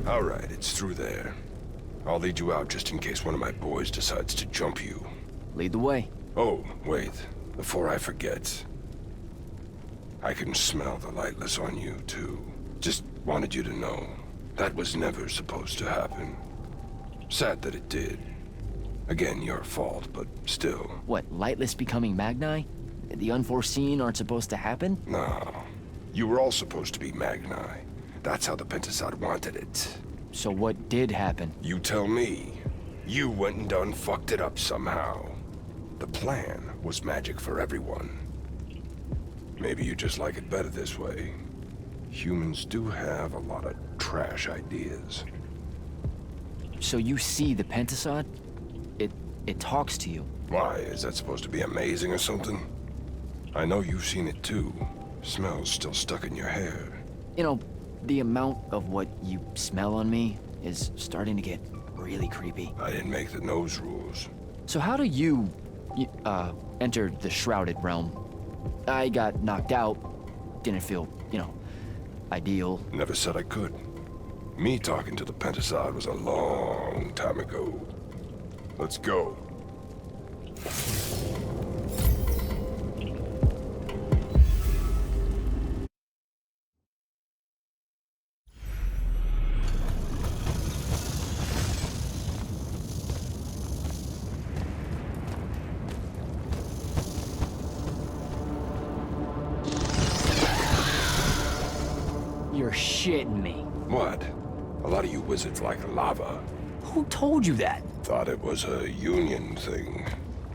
Alright, it's through there. I'll lead you out just in case one of my boys decides to jump you. Lead the way. Oh, wait. Before I forget. I can smell the lightless on you, too. Just wanted you to know. That was never supposed to happen. Sad that it did. Again, your fault, but still. What, lightless becoming Magni? The unforeseen aren't supposed to happen? No. You were all supposed to be Magni. That's how the Pentasod wanted it. So what did happen? You tell me. You went and done fucked it up somehow. The plan was magic for everyone. Maybe you just like it better this way. Humans do have a lot of trash ideas. So you see the Pentasod? It talks to you. Why, is that supposed to be amazing or something? I know you've seen it too. Smell's still stuck in your hair. You know, the amount of what you smell on me is starting to get really creepy. I didn't make the nose rules. So how do you enter the shrouded realm? I got knocked out. Didn't feel, ideal. Never said I could. Me talking to the Pentasod was a long time ago. Let's go. You're shitting me. What? A lot of you wizards like lava. Who told you that? Thought it was a union thing.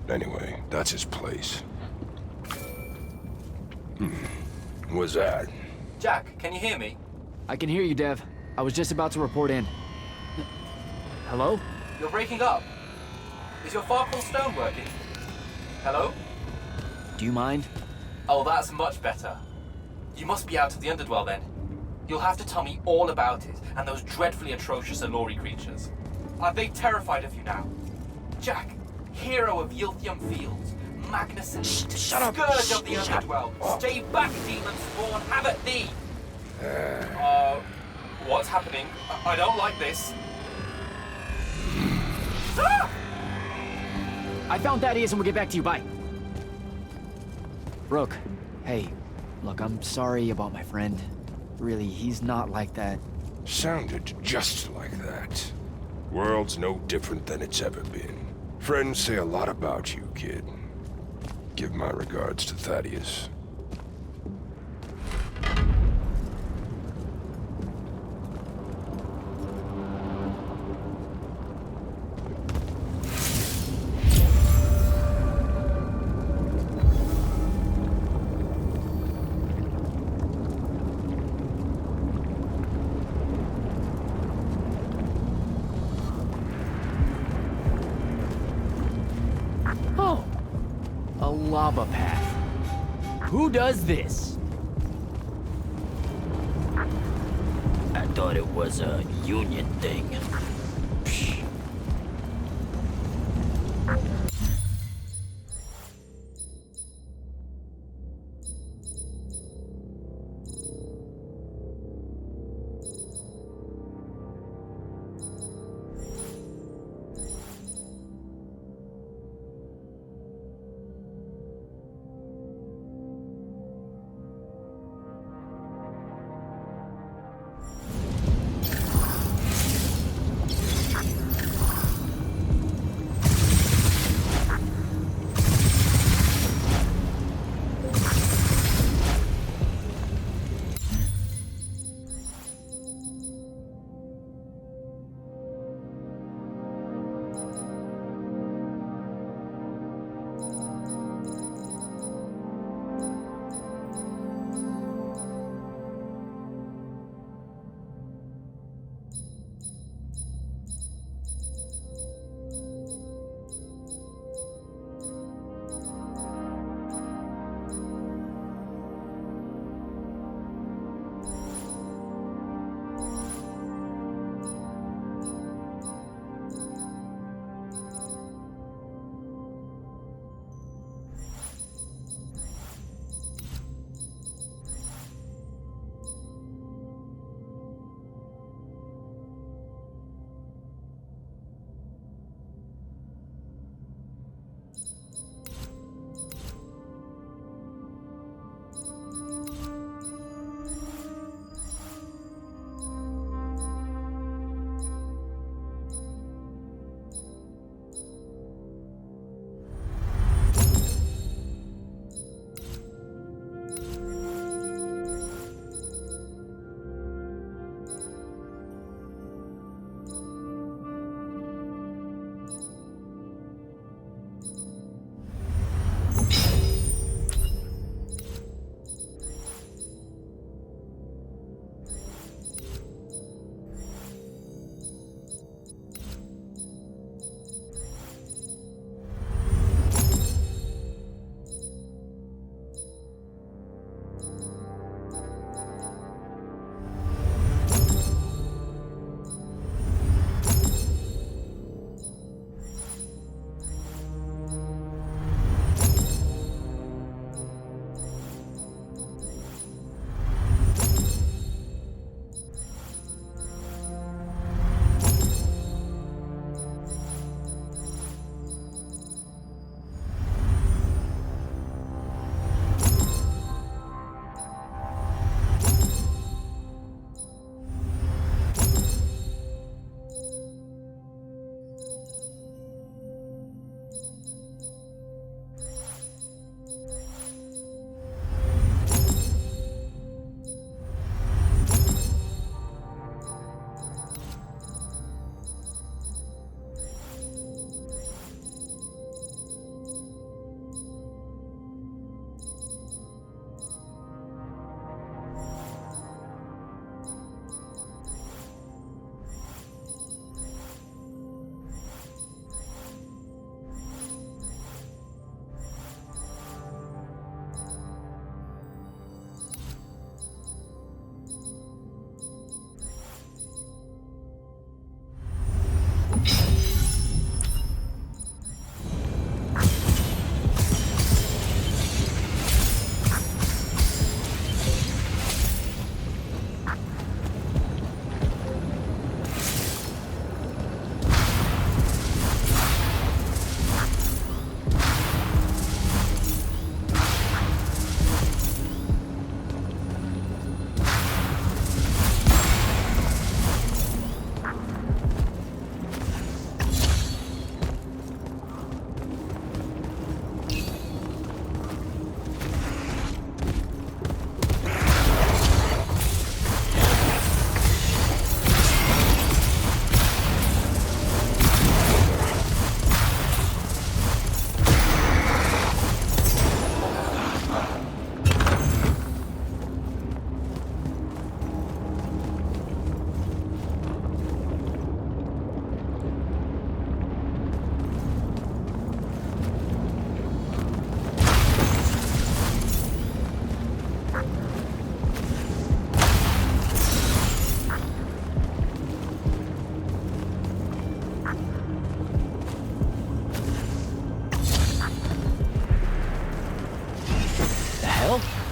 Anyway, that's his place. What's that? Jack, can you hear me? I can hear you, Dev. I was just about to report in. Hello? You're breaking up. Is your Farkle stone working? Hello? Do you mind? Oh, that's much better. You must be out of the Underdwell then. You'll have to tell me all about it, and those dreadfully atrocious Allori creatures. Are they terrified of you now? Jack, hero of Yilthium Fields, magnificent, Shut up. scourge of the Underdwell, stay back, demon spawn, have at thee! What's happening? I don't like this. Ah! I found Thaddeus and we'll get back to you. Bye. Brooke, hey, look, I'm sorry about my friend. Really, he's not like that. Sounded just like that. World's no different than it's ever been. Friends say a lot about you, kid. Give my regards to Thaddeus. Oh, a lava path. Who does this? I thought it was a union thing. Psh. hell?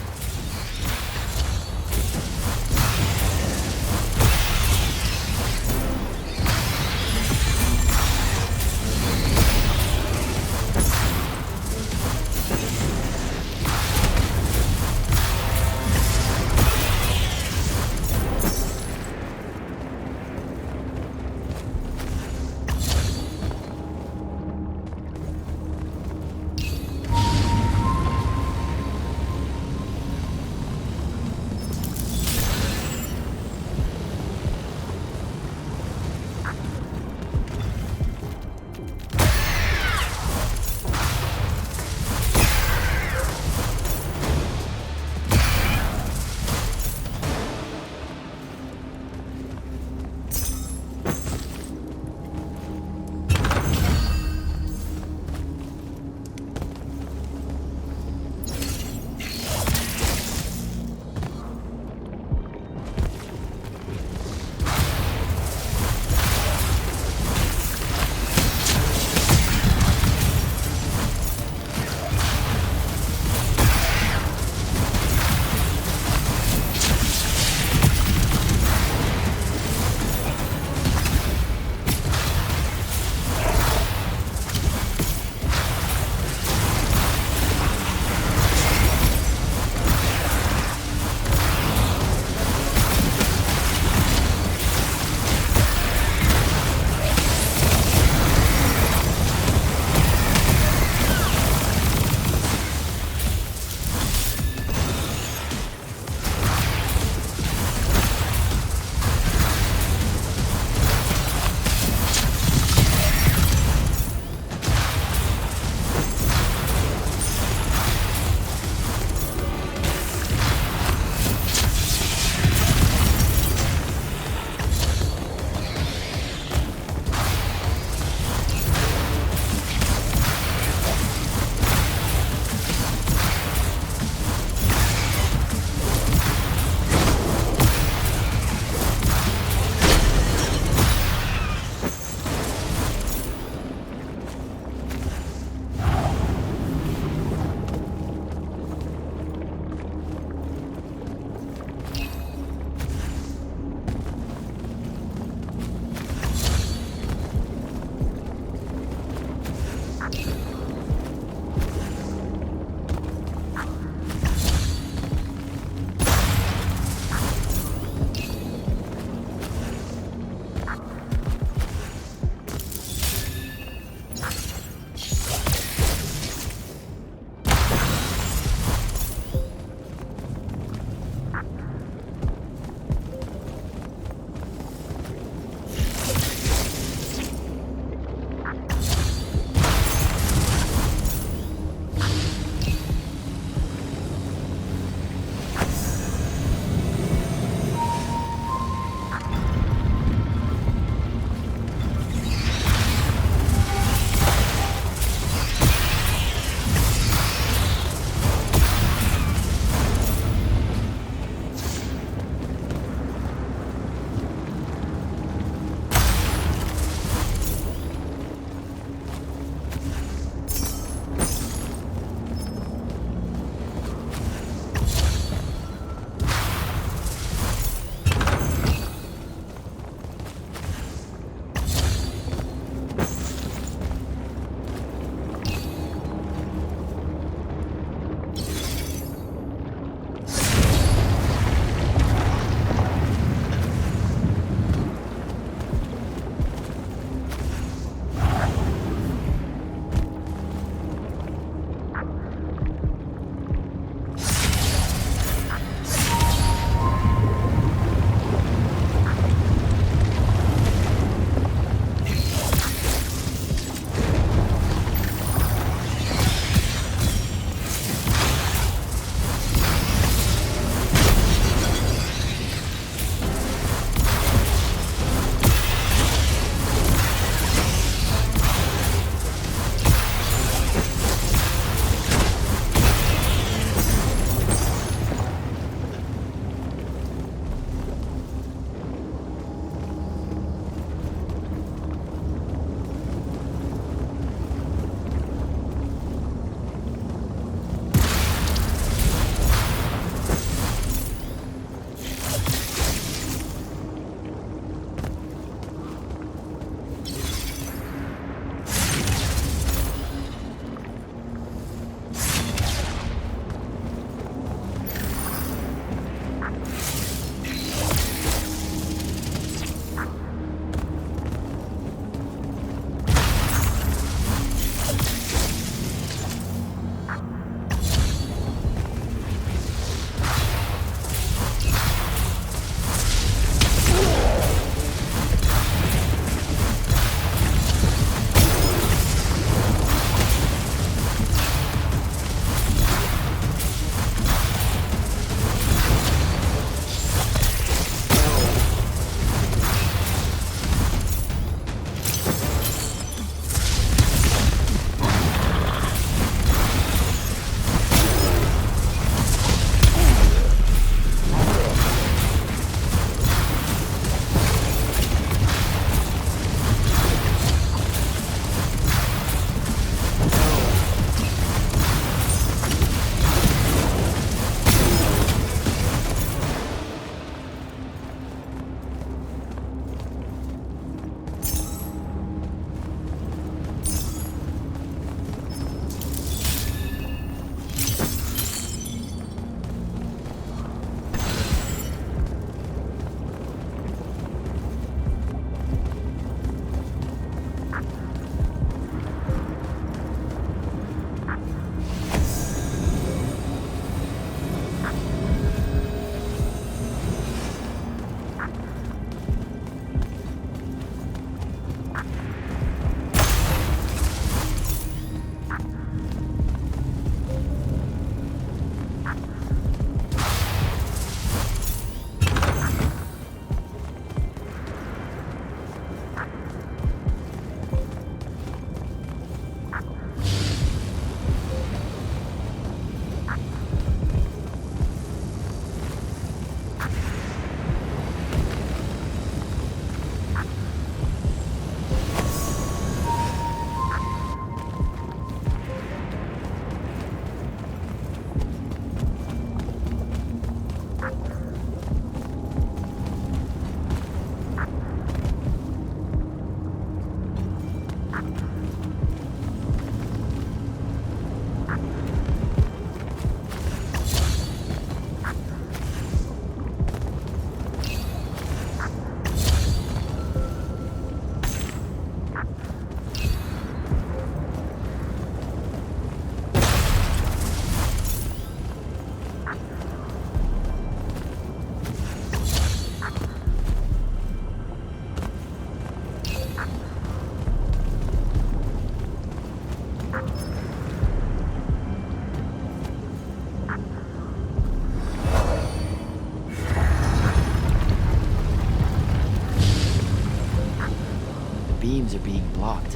Beams are being blocked.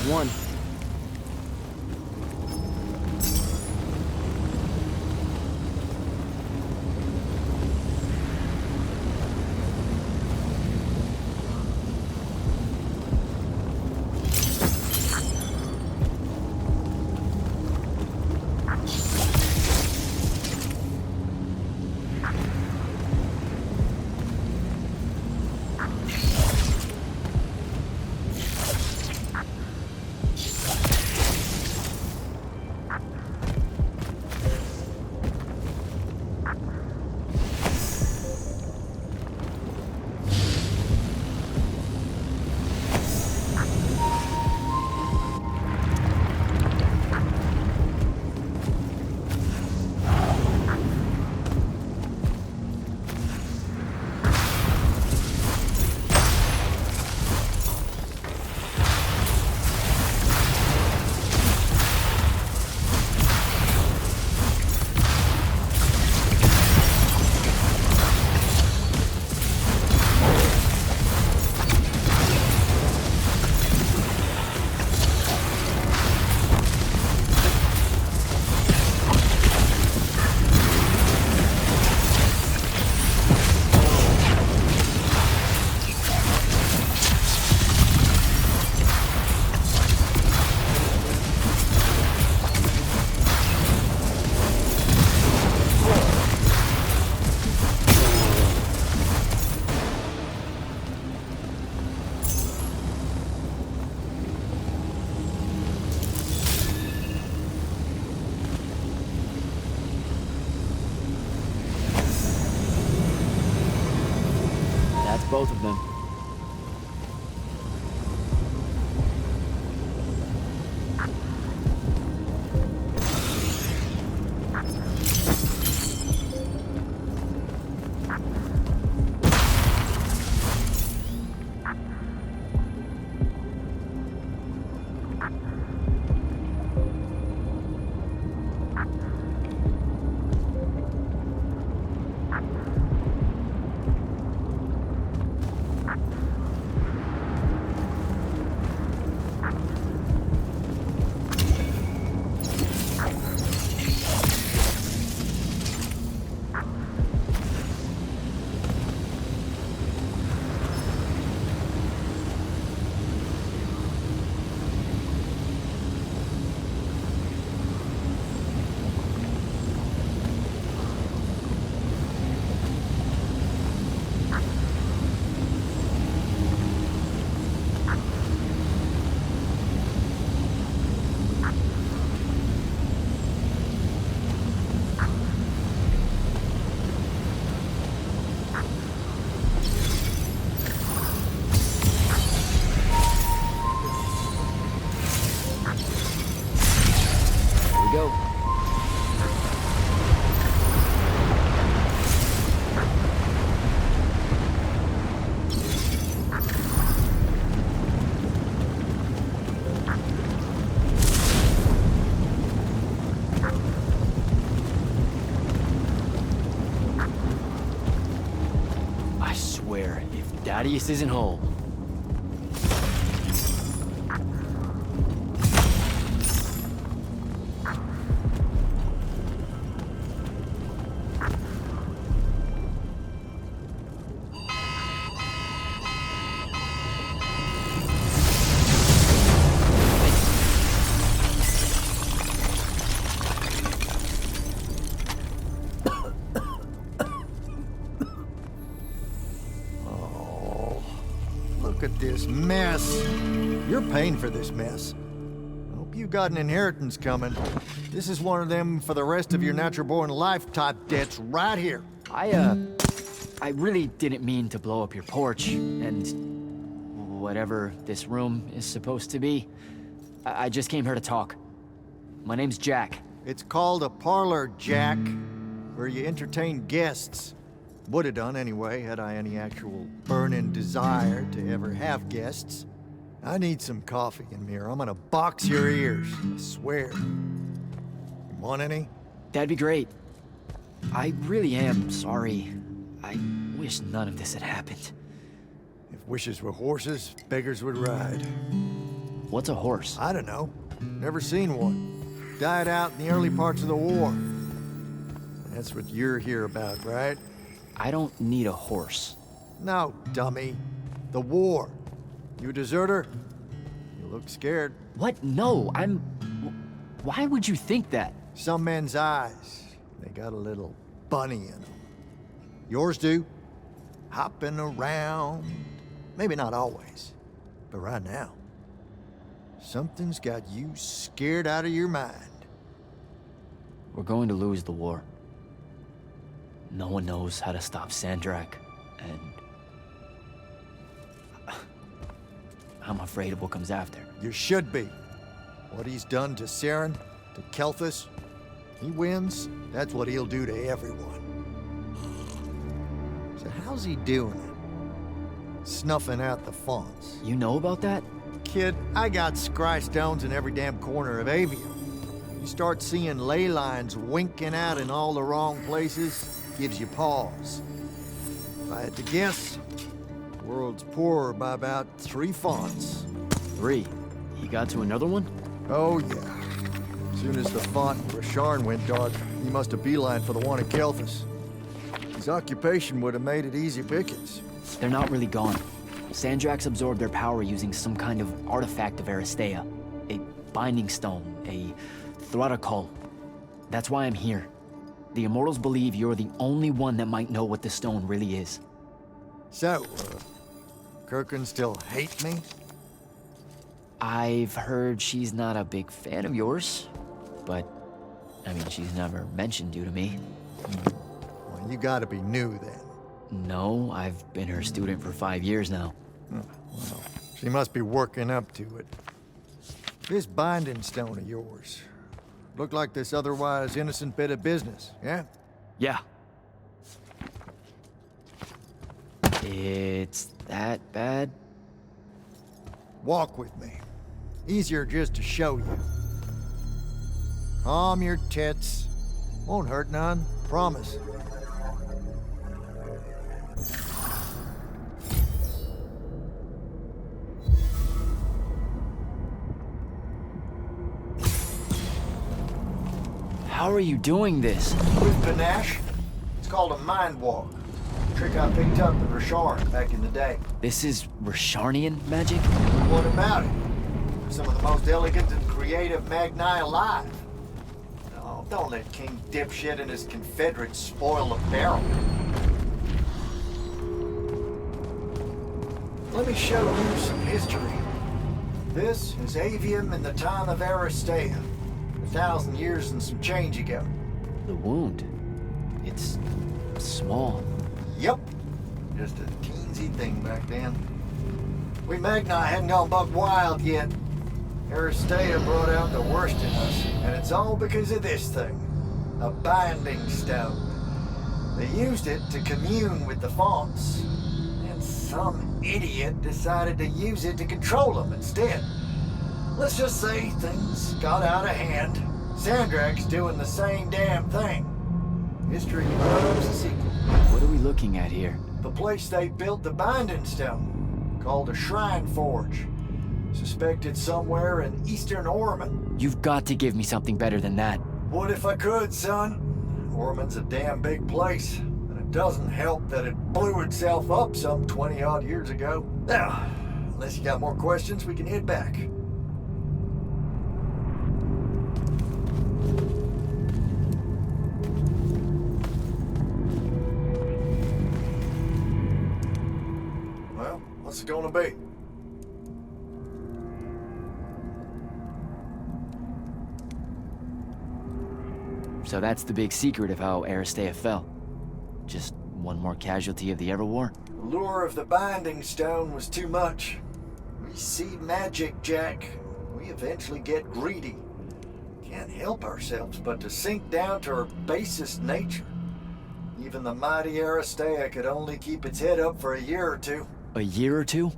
One. both of them. Go. I swear, if Thaddeus isn't home. Look at this mess. You're paying for this mess. Hope you got an inheritance coming. This is one of them for the rest of your natural-born life type debts right here. I really didn't mean to blow up your porch, and whatever this room is supposed to be. I just came here to talk. My name's Jack. It's called a parlor, Jack, where you entertain guests. Would have done anyway, had I any actual burning desire to ever have guests. I need some coffee in here. I'm gonna box your ears, I swear. You want any? That'd be great. I really am sorry. I wish none of this had happened. If wishes were horses, beggars would ride. What's a horse? I don't know. Never seen one. Died out in the early parts of the war. That's what you're here about, right? I don't need a horse. No, dummy. The war. You a deserter? You look scared. What? No, Why would you think that? Some men's eyes, they got a little bunny in them. Yours do. Hopping around. Maybe not always, but right now. Something's got you scared out of your mind. We're going to lose the war. No one knows how to stop Sandrak, and I'm afraid of what comes after. You should be. What he's done to Saren, to Kelthus, he wins, that's what he'll do to everyone. So how's he doing it? Snuffing out the fonts. You know about that? Kid, I got scry stones in every damn corner of Aveum. You start seeing ley lines winking out in all the wrong places, gives you pause. If I had to guess, the world's poorer by about 3 fonts. 3? He got to another one? Oh, yeah. As soon as the font in Rasharn went dark, he must have beelined for the one at Kelthus. His occupation would have made it easy pickings. They're not really gone. Sandrax absorbed their power using some kind of artifact of Aristea. A binding stone, a Throttacol. That's why I'm here. The Immortals believe you're the only one that might know what the stone really is. So, Kirkin still hate me? I've heard she's not a big fan of yours, but, I mean, she's never mentioned you to me. Well, you gotta be new then. No, I've been her student for 5 years now. Well, she must be working up to it. This binding stone of yours. Look like this otherwise innocent bit of business, yeah? Yeah. It's that bad? Walk with me. Easier just to show you. Calm your tits. Won't hurt none, promise. How are you doing this? With panache, it's called a mind walk. A trick I picked up at Rashard back in the day. This is Rasharnian magic? What about it? Some of the most elegant and creative Magni alive. Oh, don't let King Dipshit and his Confederates spoil the barrel. Let me show you some history. This is Aveum in the time of Aristea. 1,000 years and some change ago. The wound. It's small. Yep. Just a teensy thing back then. We Magni hadn't gone buck wild yet. Aristea brought out the worst in us, and it's all because of this thing. A binding stone. They used it to commune with the fonts, and some idiot decided to use it to control them instead. Let's just say things got out of hand. Sandrak's doing the same damn thing. History loves a sequel. What are we looking at here? The place they built the binding stone, called a shrine forge. Suspected somewhere in eastern Orman. You've got to give me something better than that. What if I could, son? Orman's a damn big place, and it doesn't help that it blew itself up some 20-odd years ago. Now, unless you got more questions, we can head back. Well, what's it gonna be? So that's the big secret of how Aristea fell. Just one more casualty of the Everwar? The lure of the binding stone was too much. We see magic, Jack. We eventually get greedy. Can't help ourselves but to sink down to our basest nature. Even the mighty Aristea could only keep its head up for a year or two. A year or two?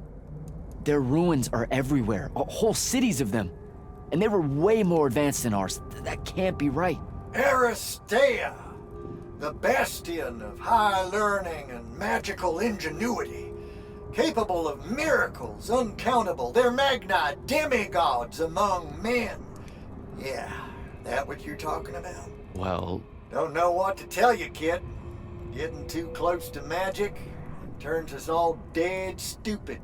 Their ruins are everywhere, whole cities of them. And they were way more advanced than ours. That can't be right. Aristea, the bastion of high learning and magical ingenuity, capable of miracles uncountable. They're Magni demigods among men. Yeah, that what you're talking about? Well, Don't know what to tell you, kid. Getting too close to magic turns us all dead stupid.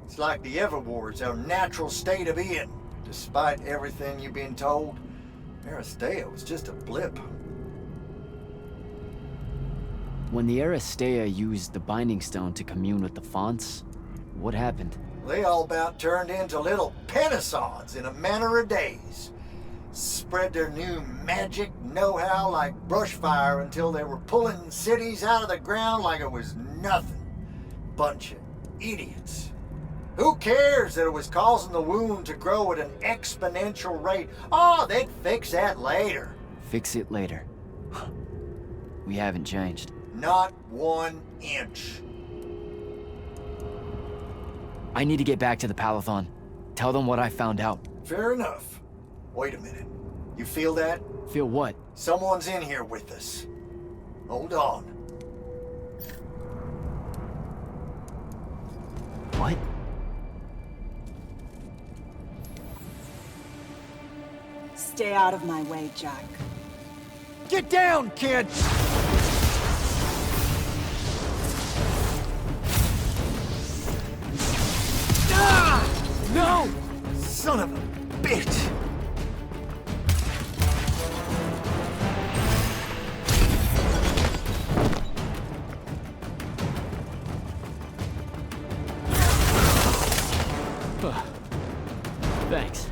It's like the Everwar's our natural state of being. Despite everything you've been told, Aristea was just a blip. when the Aristea used the Binding Stone to commune with the fonts, what happened? They all about turned into little penasons in a matter of days. Spread their new magic know-how like brushfire until they were pulling cities out of the ground like it was nothing. Bunch of idiots. Who cares that it was causing the wound to grow at an exponential rate? Oh, they'd fix that later. Fix it later. We haven't changed. Not 1 inch. I need to get back to the Palathon. Tell them what I found out. Fair enough. Wait a minute. You feel that? Feel what? Someone's in here with us. Hold on. What? Stay out of my way, Jack. Get down, kid! Ah! No! Son of a bitch! Thanks.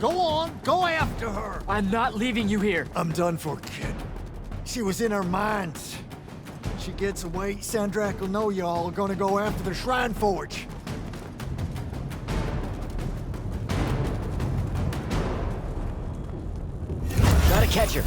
Go on, go after her! I'm not leaving you here. I'm done for, kid. She was in our minds. She gets away, Sandrak will know y'all are gonna go after the Shrine Forge. Gotta catch her.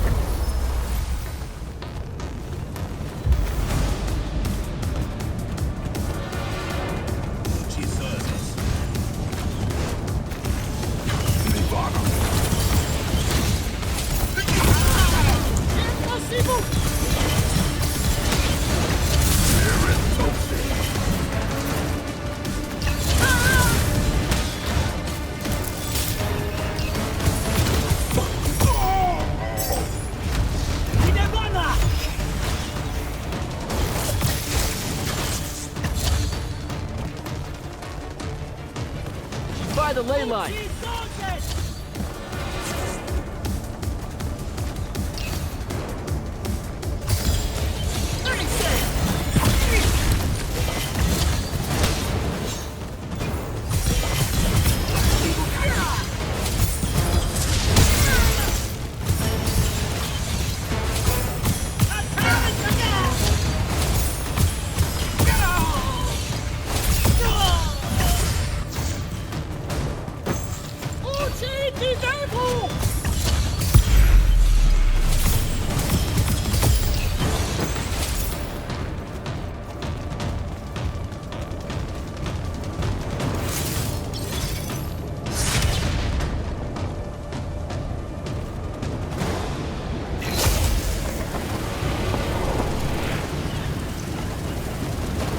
By the ley line.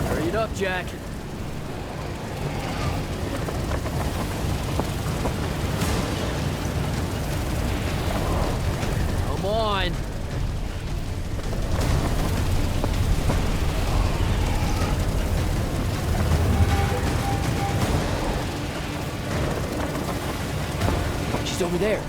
Hurry it up, Jack. Come on. She's over there.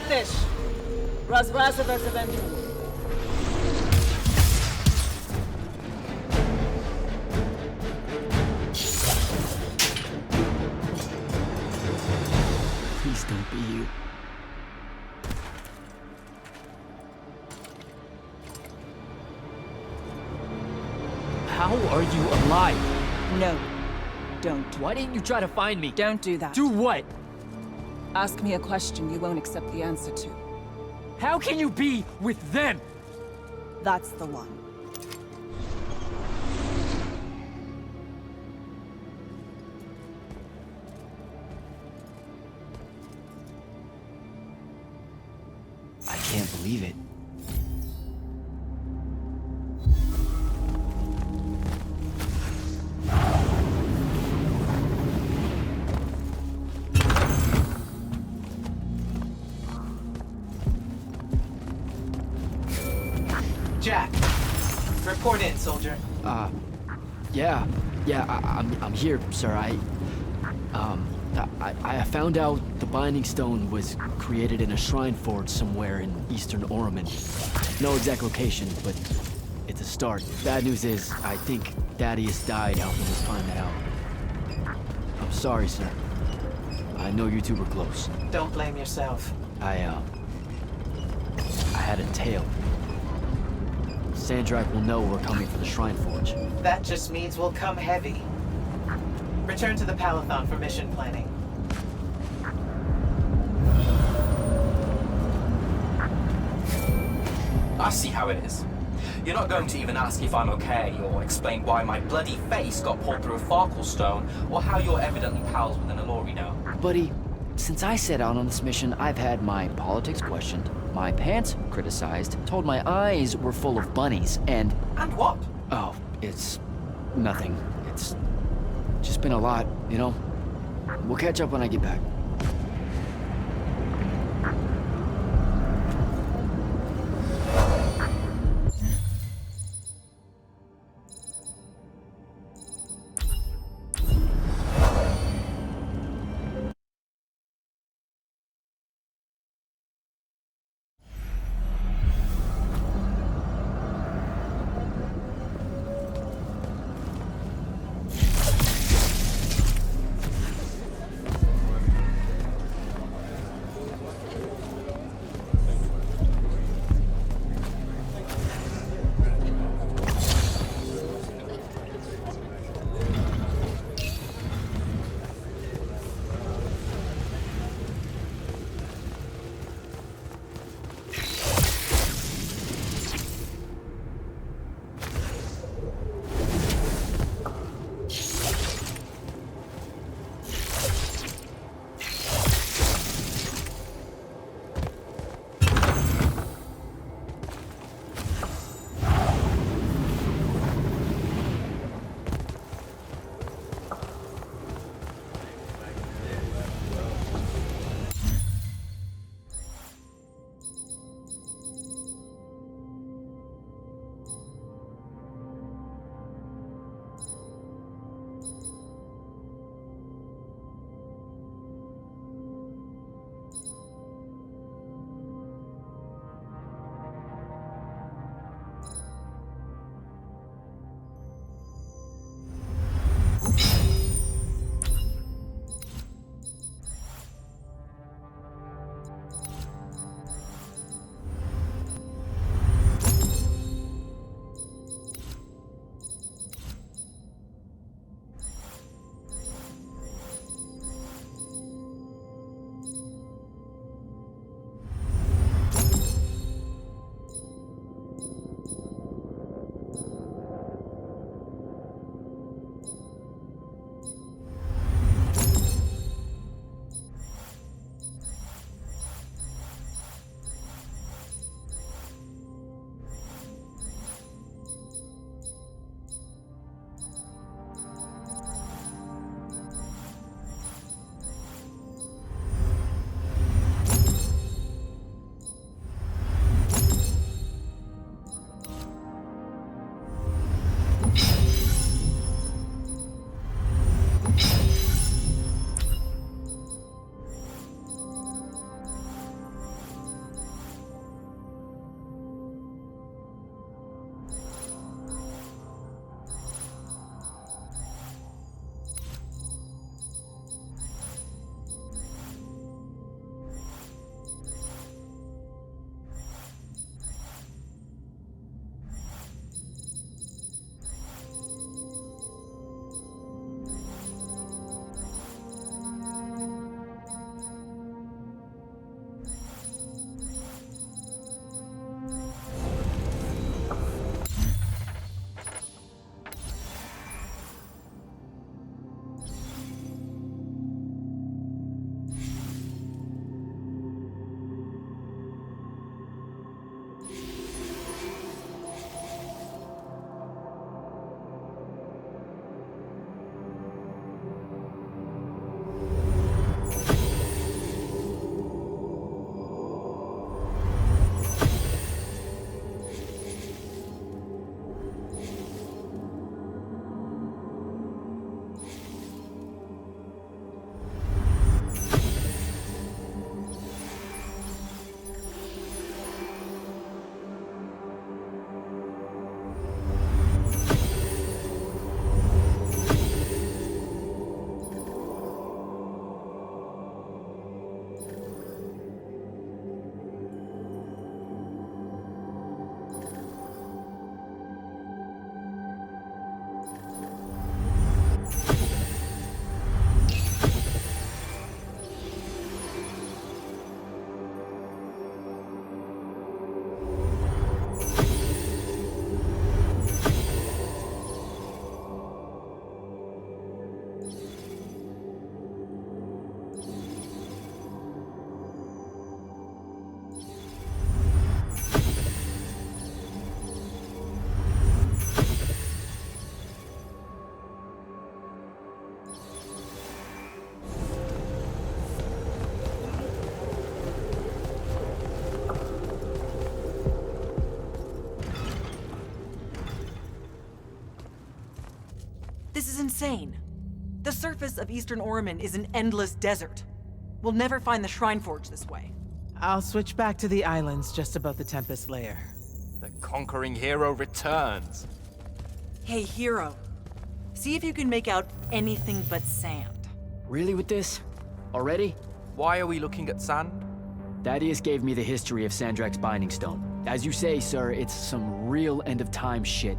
jesteś? Rozbrazywazywędru. Please don't be you. How are you alive? No. Don't. Why didn't you try to find me? Don't do that. Do what? Ask me a question you won't accept the answer to. How can you be with them? That's the one. I can't believe it. Jack, report in, soldier. I'm here, sir. I found out the Binding Stone was created in a shrine forge somewhere in eastern Oromon. No exact location, but it's a start. Bad news is, I think Thaddeus died helping us find that out. I'm sorry, sir. I know you two were close. Don't blame yourself. I had a tail. Sandrak will know we're coming for the Shrine Forge. That just means we'll come heavy. Return to the Palathon for mission planning. I see how it is. You're not going to even ask if I'm okay, or explain why my bloody face got pulled through a Farkle stone, or how you're evidently pals with an Alori now. Buddy, since I set out on this mission, I've had my politics questioned, my pants criticized, told my eyes were full of bunnies, and... And what? Oh, it's... nothing. It's just been a lot, you know? We'll catch up when I get back. This is insane. The surface of Eastern Orman is an endless desert. We'll never find the Shrine Forge this way. I'll switch back to the islands just above the Tempest layer. The conquering hero returns. Hey, hero. See if you can make out anything but sand. Really with this? Already? Why are we looking at sand? Thaddeus gave me the history of Sandrak's Binding Stone. As you say, sir, it's some real end-of-time shit.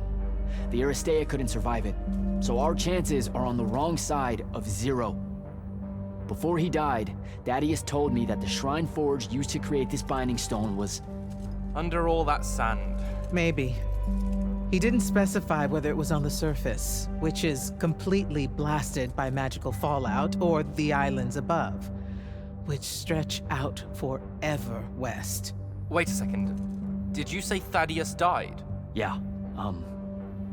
The Aristea couldn't survive it, so our chances are on the wrong side of 0. Before he died, Thaddeus told me that the Shrine Forge used to create this Binding Stone was... Under all that sand. Maybe. He didn't specify whether it was on the surface, which is completely blasted by magical fallout, or the islands above, which stretch out forever west. Wait a second. Did you say Thaddeus died? Yeah,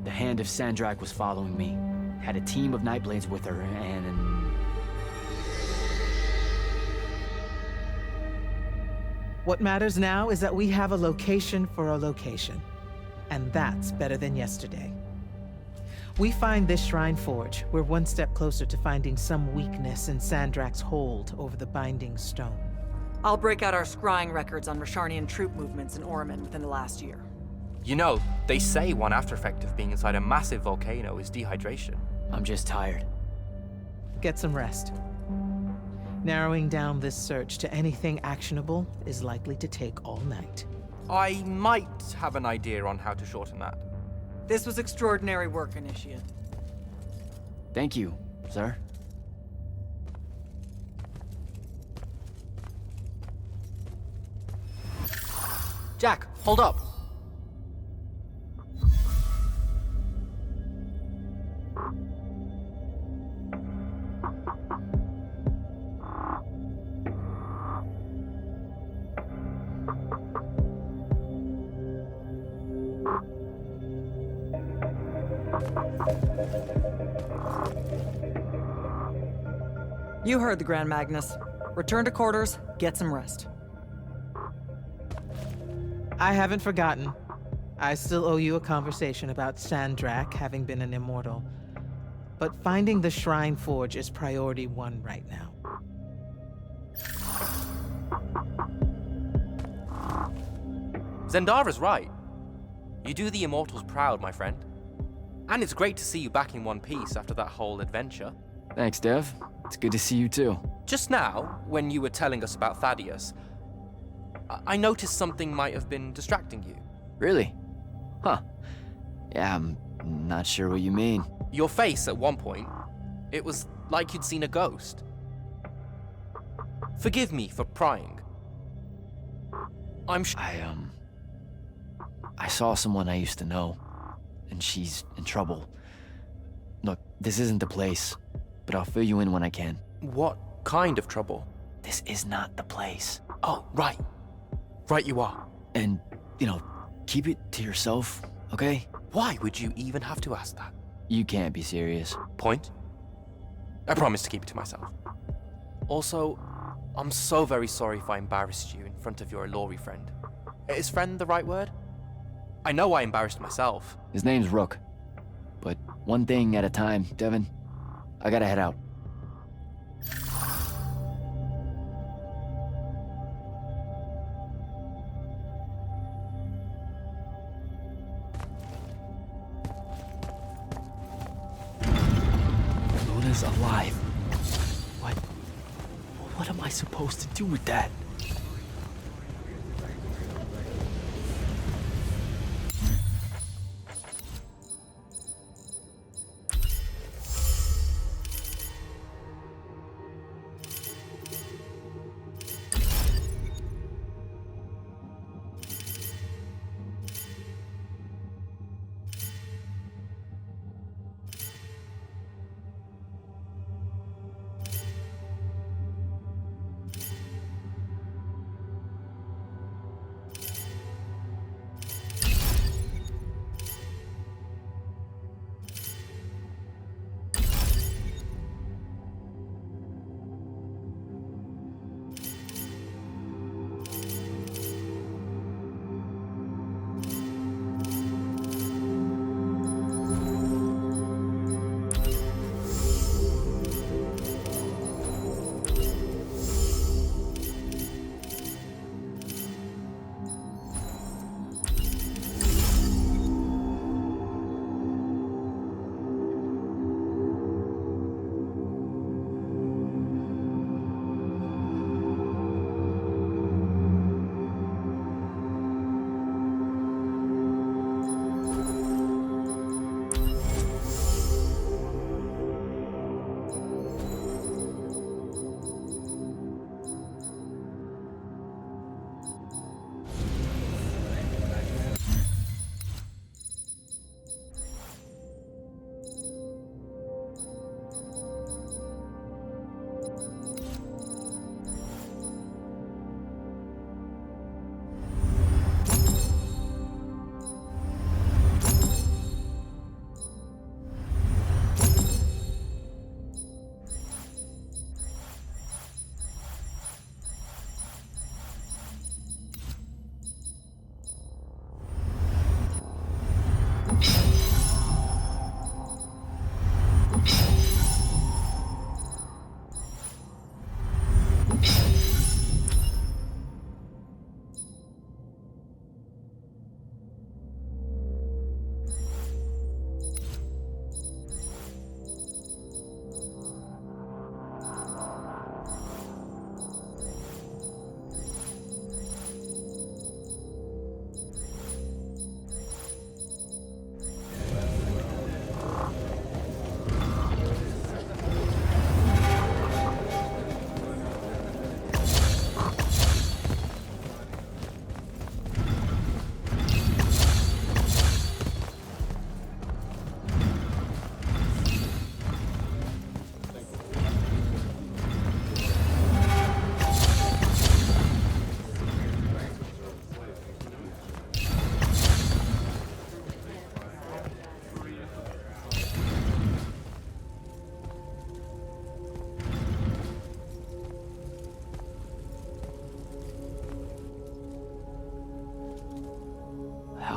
the Hand of Sandrak was following me. Had a team of Nightblades with her, and... What matters now is that we have a location for a location. And that's better than yesterday. We find this Shrine Forge, we're one step closer to finding some weakness in Sandrak's hold over the Binding Stone. I'll break out our scrying records on Rasharnian troop movements in Orman within the last year. You know, they say one after effect of being inside a massive volcano is dehydration. I'm just tired. Get some rest. Narrowing down this search to anything actionable is likely to take all night. I might have an idea on how to shorten that. This was extraordinary work, Initiate. Thank you, sir. Jack, hold up! You heard the Grand Magnus. Return to quarters, get some rest. I haven't forgotten. I still owe you a conversation about Sandrak having been an immortal. But finding the Shrine Forge is priority 1 right now. Zendara's right. You do the Immortals proud, my friend. And it's great to see you back in one piece after that whole adventure. Thanks, Dev. It's good to see you too. Just now, when you were telling us about Thaddeus, I noticed something might have been distracting you. Really? Huh. Yeah, I'm not sure what you mean. Your face at one point, it was like you'd seen a ghost. Forgive me for prying. I saw someone I used to know, and she's in trouble. Look, this isn't the place, but I'll fill you in when I can. What kind of trouble? This is not the place. Oh, right. Right you are. And, keep it to yourself, okay? Why would you even have to ask that? You can't be serious. Point? I promise to keep it to myself. Also, I'm so very sorry if I embarrassed you in front of your Ilori friend. Is friend the right word? I know I embarrassed myself. His name's Rook. But one thing at a time, Devin. I gotta head out. Luna's alive. What am I supposed to do with that?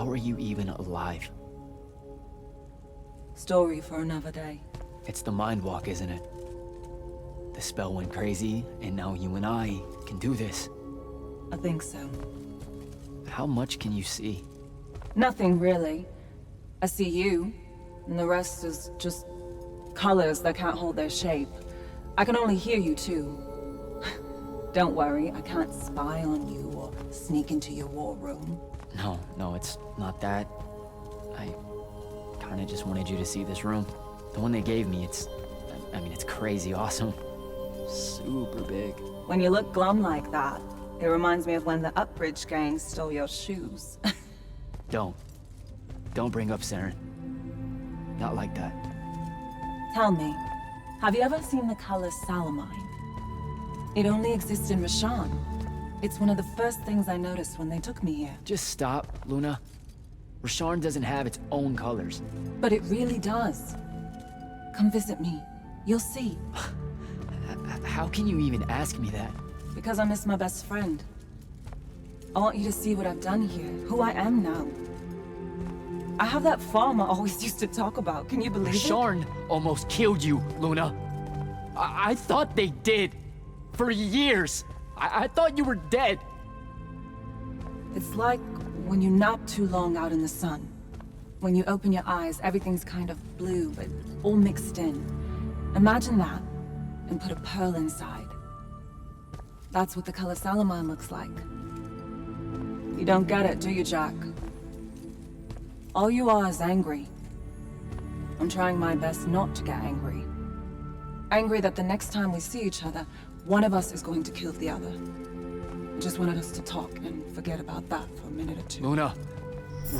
How are you even alive? Story for another day. It's the mind walk, isn't it? The spell went crazy, and now you and I can do this. I think so. How much can you see? Nothing really. I see you, and the rest is just colors that can't hold their shape. I can only hear you too. Don't worry, I can't spy on you or sneak into your war room. No, it's not that. I kinda just wanted you to see this room. The one they gave me, it's crazy awesome. Super big. When you look glum like that, it reminds me of when the Upbridge gang stole your shoes. Don't bring up Saren. Not like that. Tell me, have you ever seen the color Salamine? It only exists in Rashan. It's one of the first things I noticed when they took me here. Just stop, Luna. Rasharn doesn't have its own colors. But it really does. Come visit me. You'll see. How can you even ask me that? Because I miss my best friend. I want you to see what I've done here, who I am now. I have that farm I always used to talk about. Can you believe it? Rasharn almost killed you, Luna. I thought they did. For years. I thought you were dead. It's like when you nap too long out in the sun. When you open your eyes, everything's kind of blue, but all mixed in. Imagine that, and put a pearl inside. That's what the color Salamine looks like. You don't get it, do you, Jack? All you are is angry. I'm trying my best not to get angry. Angry that the next time we see each other, one of us is going to kill the other. I just wanted us to talk and forget about that for a minute or two. Luna,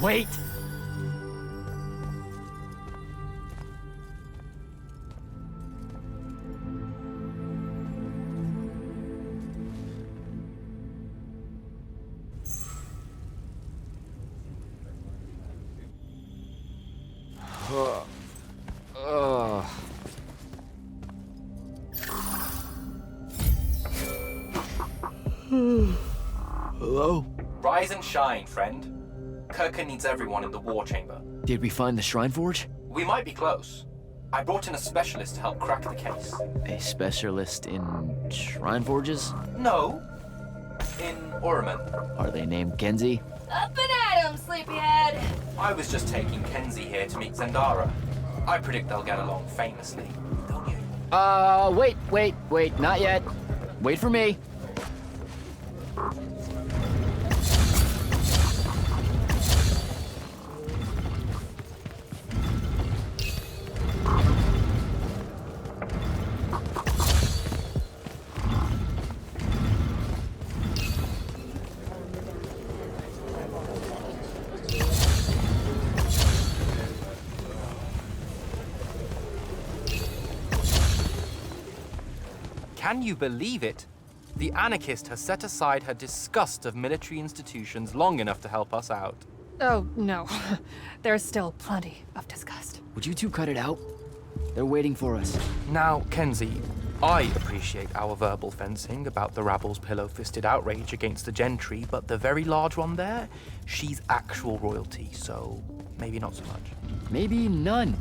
wait! Hello? Rise and shine, friend. Kirka needs everyone in the war chamber. Did we find the Shrine Forge? We might be close. I brought in a specialist to help crack the case. A specialist in Shrine Forges? No. In Orman. Are they named Kenzie? Up and at 'em, sleepyhead! I was just taking Kenzie here to meet Zendara. I predict they'll get along famously, don't you? Wait, not yet. Wait for me. Can you believe it? The anarchist has set aside her disgust of military institutions long enough to help us out. Oh, no. There's still plenty of disgust. Would you two cut it out? They're waiting for us. Now, Kenzie, I appreciate our verbal fencing about the rabble's pillow-fisted outrage against the gentry, but the very large one there, she's actual royalty, so maybe not so much. Maybe none.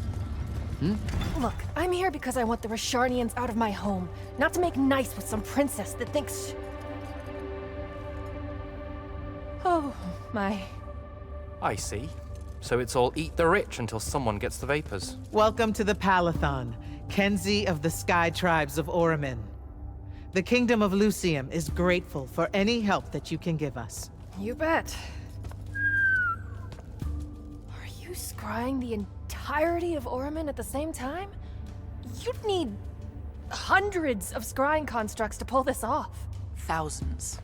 Look, I'm here because I want the Rasharnians out of my home, not to make nice with some princess that thinks... Oh, my... I see. So it's all eat the rich until someone gets the vapors. Welcome to the Palathon, Kenzie of the Sky Tribes of Oramin. The Kingdom of Lucium is grateful for any help that you can give us. You bet. Are you scrying the entirety of Oramin at the same time? You'd need hundreds of scrying constructs to pull this off. Thousands.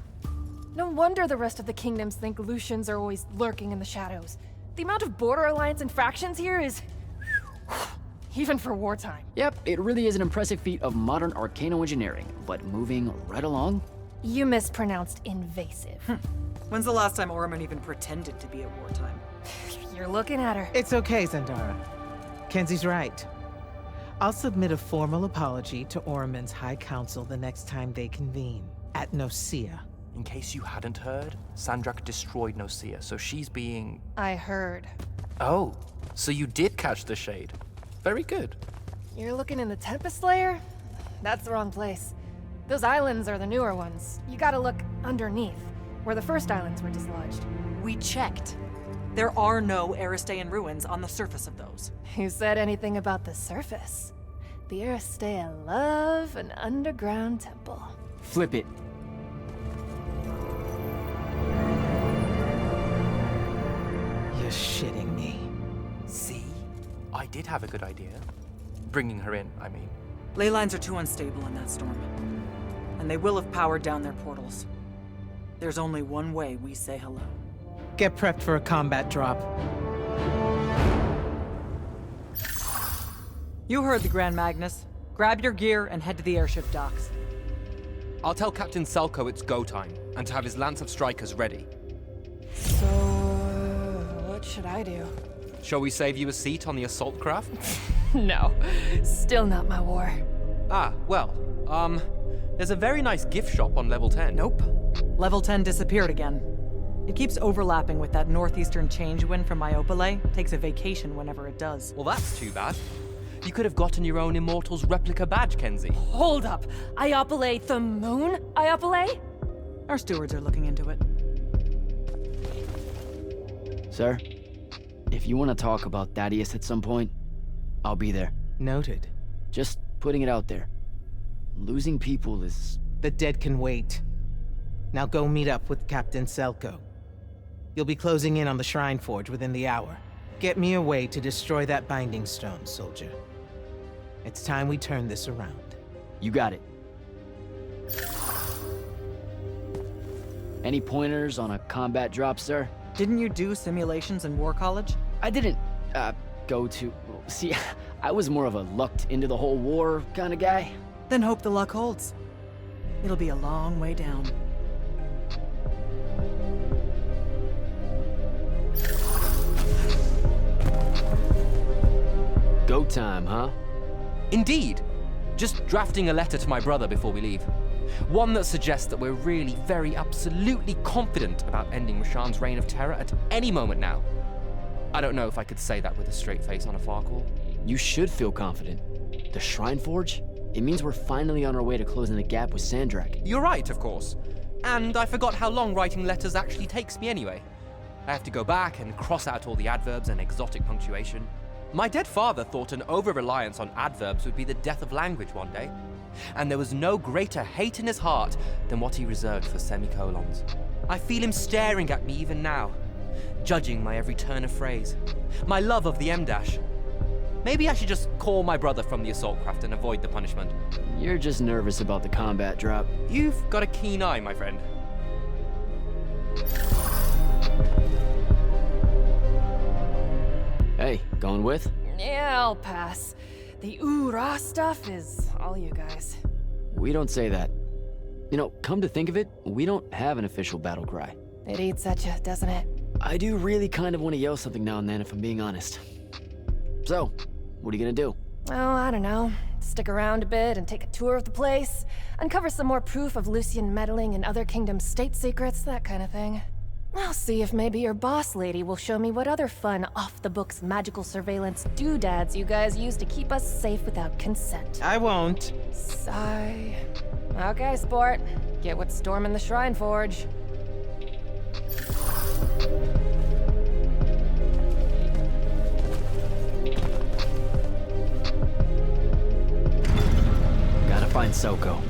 No wonder the rest of the kingdoms think Lucians are always lurking in the shadows. The amount of border alliance and factions here is... even for wartime. Yep, it really is an impressive feat of modern arcano-engineering, but moving right along? You mispronounced invasive. When's the last time Orman even pretended to be at wartime? You're looking at her. It's okay, Zendara. Kenzie's right. I'll submit a formal apology to Oramin's High Council the next time they convene, at Nosea. In case you hadn't heard, Sandrak destroyed Nocia, so she's being... I heard. Oh, so you did catch the shade. Very good. You're looking in the Tempest Layer? That's the wrong place. Those islands are the newer ones. You gotta look underneath, where the first islands were dislodged. We checked. There are no Aristean ruins on the surface of those. Who said anything about the surface? The Aristea love an underground temple. Flip it. You're shitting me. See? I did have a good idea. Bringing her in, I mean. Ley lines are too unstable in that storm. And they will have powered down their portals. There's only one way we say hello. Get prepped for a combat drop. You heard the Grand Magnus. Grab your gear and head to the airship docks. I'll tell Captain Selko it's go time, and to have his Lance of Strikers ready. So, what should I do? Shall we save you a seat on the assault craft? No, still not my war. Ah, well, there's a very nice gift shop on level 10. Nope. Level 10 disappeared again. It keeps overlapping with that northeastern change wind from Myopole. Takes a vacation whenever it does. Well, that's too bad. You could have gotten your own Immortals replica badge, Kenzie. Hold up! Iopole the moon? Iopole? Our stewards are looking into it. Sir, if you want to talk about Thaddeus at some point, I'll be there. Noted. Just putting it out there. Losing people is... The dead can wait. Now go meet up with Captain Selko. You'll be closing in on the Shrine Forge within the hour. Get me a way to destroy that binding stone, soldier. It's time we turn this around. You got it. Any pointers on a combat drop, sir? Didn't you do simulations in War College? I didn't, go to... See, I was more of a lucked into the whole war kind of guy. Then hope the luck holds. It'll be a long way down. Go time, huh? Indeed. Just drafting a letter to my brother before we leave. One that suggests that we're really very absolutely confident about ending Rashawn's reign of terror at any moment now. I don't know if I could say that with a straight face on a Farcall. You should feel confident. The Shrine Forge? It means we're finally on our way to closing the gap with Sandrak. You're right, of course. And I forgot how long writing letters actually takes me anyway. I have to go back and cross out all the adverbs and exotic punctuation. My dead father thought an over-reliance on adverbs would be the death of language one day. And there was no greater hate in his heart than what he reserved for semicolons. I feel him staring at me even now, judging my every turn of phrase, my love of the M-dash. Maybe I should just call my brother from the assault craft and avoid the punishment. You're just nervous about the combat drop. You've got a keen eye, my friend. Hey, going with? Yeah, I'll pass. The ooh-rah stuff is all you guys. We don't say that. You know, come to think of it, we don't have an official battle cry. It eats at you, doesn't it? I do really kind of want to yell something now and then, if I'm being honest. So, what are you gonna do? Oh, I don't know. Stick around a bit and take a tour of the place. Uncover some more proof of Lucian meddling in other kingdoms' state secrets, that kind of thing. I'll see if maybe your boss lady will show me what other fun, off-the-books magical surveillance doodads you guys use to keep us safe without consent. I won't. Sigh. Okay, sport. Get what's storming the Shrine Forge. Gotta find Soko.